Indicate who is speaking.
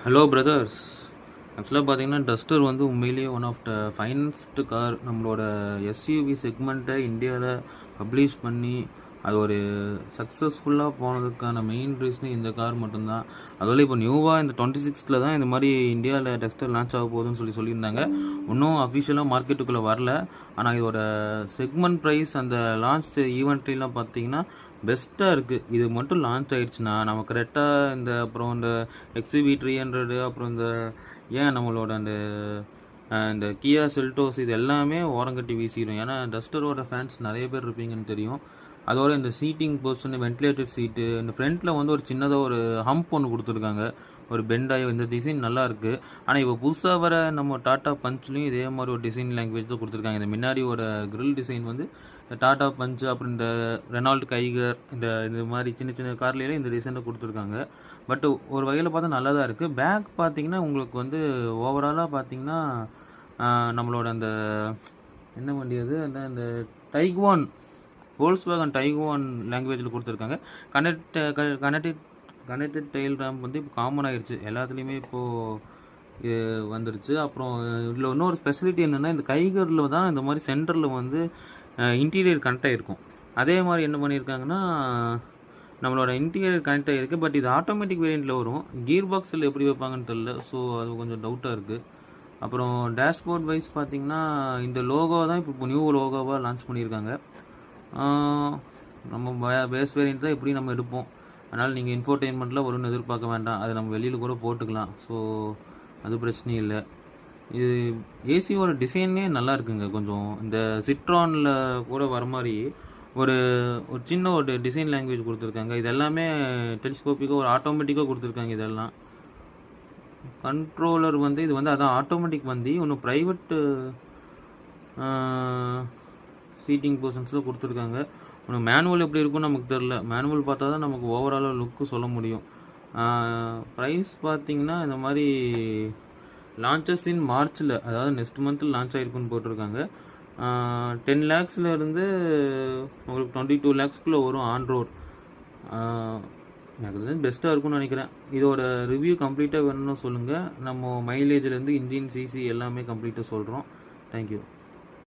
Speaker 1: Hello brothers. ஆக்சுவலாக பார்த்தீங்கன்னா Duster வந்து உண்மையிலேயே one of the finest car. நம்மளோட எஸ்யூவி செக்மெண்ட்டை இந்தியாவில் பப்ளிஷ் பண்ணி அது ஒரு சக்ஸஸ்ஃபுல்லாக போனதுக்கான மெயின் ரீசன் இந்த கார் மட்டும்தான். அதோட இப்போ நியூவாக இந்த 26th தான் இந்த மாதிரி இந்தியாவில் டஸ்டர் லான்ச் ஆக போகுதுன்னு சொல்லியிருந்தாங்க. இன்னும் அஃபிஷியலாக மார்க்கெட்டுக்குள்ளே வரல. ஆனால் இதோட செக்மெண்ட் ப்ரைஸ் அந்த லான்ச் ஈவெண்ட்லாம் பார்த்தீங்கன்னா பெஸ்ட்டாக இருக்குது. இது மட்டும் லான்ச் ஆகிடுச்சுன்னா நம்ம கரெக்டாக அப்புறம் இந்த XUV 300 அப்புறம் நம்மளோட இந்த கியா செல்டோஸ் இது எல்லாமே ஓரங்கட்டி வீசிடும். ஏன்னா டஸ்டரோட ஃபேன்ஸ் நிறைய பேர் இருப்பீங்கன்னு தெரியும். அதோட இந்த சீட்டிங் பொசிஷன், வென்டிலேட்டட் சீட்டு, இந்த ஃப்ரண்ட்டில் வந்து ஒரு சின்னதாக ஒரு ஹம்ப் ஒன்று கொடுத்துருக்காங்க, ஒரு பெண்டாகி. இந்த டிசைன் நல்லா இருக்குது. ஆனால் இப்போ புதுசாக வர நம்ம டாட்டா பஞ்ச்லேயும் இதே மாதிரி ஒரு டிசைன் லாங்குவேஜ் தான் கொடுத்துருக்காங்க. இந்த முன்னாடியோட கிரில் டிசைன் வந்து டாட்டா பஞ்ச், அப்புறம் இந்த ரெனால்ட் கைகர், இந்த மாதிரி சின்ன சின்ன கார்லேயே இந்த டிசைனை கொடுத்துருக்காங்க. பட் ஒரு வகையில் பார்த்தா நல்லா தான் இருக்குது. பேக் பார்த்தீங்கன்னா உங்களுக்கு வந்து ஓவராலாக பார்த்தீங்கன்னா நம்மளோட என்ன வண்டி அது, அந்த டைகுவான், வோல்க்ஸ்வேகன் டைகுவான் லாங்குவேஜில் கொடுத்துருக்காங்க. கனெக்டட் டெயில் ரேம்ப் வந்து இப்போ காமன் ஆகிடுச்சு எல்லாத்துலேயுமே, இப்போது வந்துடுச்சு. அப்புறம் இதில் இன்னொரு ஸ்பெஷலிட்டி என்னென்னா, இந்த கைகரில் தான் இந்த மாதிரி சென்டரில் வந்து இன்டீரியர் கனெக்ட் ஆகிருக்கும். அதே மாதிரி என்ன பண்ணியிருக்காங்கன்னா, நம்மளோட இன்டீரியர் கனெக்ட் ஆகிருக்கு. பட் இது ஆட்டோமேட்டிக் வேரியண்ட்டில் வரும். கியர் பாக்ஸில் எப்படி வைப்பாங்கன்னு தெரியல. ஸோ அது கொஞ்சம் டவுட்டாக இருக்குது. அப்புறம் டேஷ்போர்ட் வைஸ் பார்த்திங்கன்னா இந்த லோகோ தான் இப்போ நியூ லோகோவாக லான்ச் பண்ணியிருக்காங்க. நம்ம பேஸ் வேரியண்ட் தான் எப்படி நம்ம எடுப்போம். அதனால் நீங்கள் இன்ஃபோர்டெயின்மெண்ட்டில் வரும்னு எதிர்பார்க்க வேண்டாம். அதை நம்ம வெளியில் கூட போட்டுக்கலாம். ஸோ அது பிரச்சனையும் இல்லை. இது ஏசியோட டிசைனே நல்லா இருக்குங்க. கொஞ்சம் இந்த சிட்ரானில் கூட வர மாதிரி ஒரு சின்ன ஒரு டிசைன் லாங்குவேஜ் கொடுத்துருக்காங்க. இது எல்லாமே டெலிஸ்கோப்பிக்காக ஒரு ஆட்டோமேட்டிக்காக கொடுத்துருக்காங்க. இதெல்லாம் கண்ட்ரோலர் வந்து இது வந்து அதான் ஆட்டோமேட்டிக் வந்து ஒன்று ப்ரைவேட்டு சீட்டிங் பொசிஷன்ஸில் கொடுத்துருக்காங்க. ஒன்று மேனுவல் எப்படி இருக்குன்னு நமக்கு தெரில. மேனுவல் பார்த்தா தான் நமக்கு ஓவராலாக லுக்கு சொல்ல முடியும். ப்ரைஸ் பார்த்திங்கன்னா இந்த மாதிரி லான்ச்சஸ் இன் மார்ச்சில், அதாவது நெக்ஸ்ட் மந்த்தில் லான்ச் ஆகிருக்குன்னு போட்டிருக்காங்க. 10 lakhs இருந்து உங்களுக்கு 22 lakhsக்குள்ளே வரும் ஆன் ரோட். எனக்கு வந்து பெஸ்ட்டாக இருக்கும்னு நினைக்கிறேன். இதோட ரிவ்யூ கம்ப்ளீட்டாக வேணும்னு சொல்லுங்கள். நம்ம மைலேஜ்லேருந்து இன்ஜின், சிசி எல்லாமே கம்ப்ளீட்டாக சொல்கிறோம். தேங்க்யூ.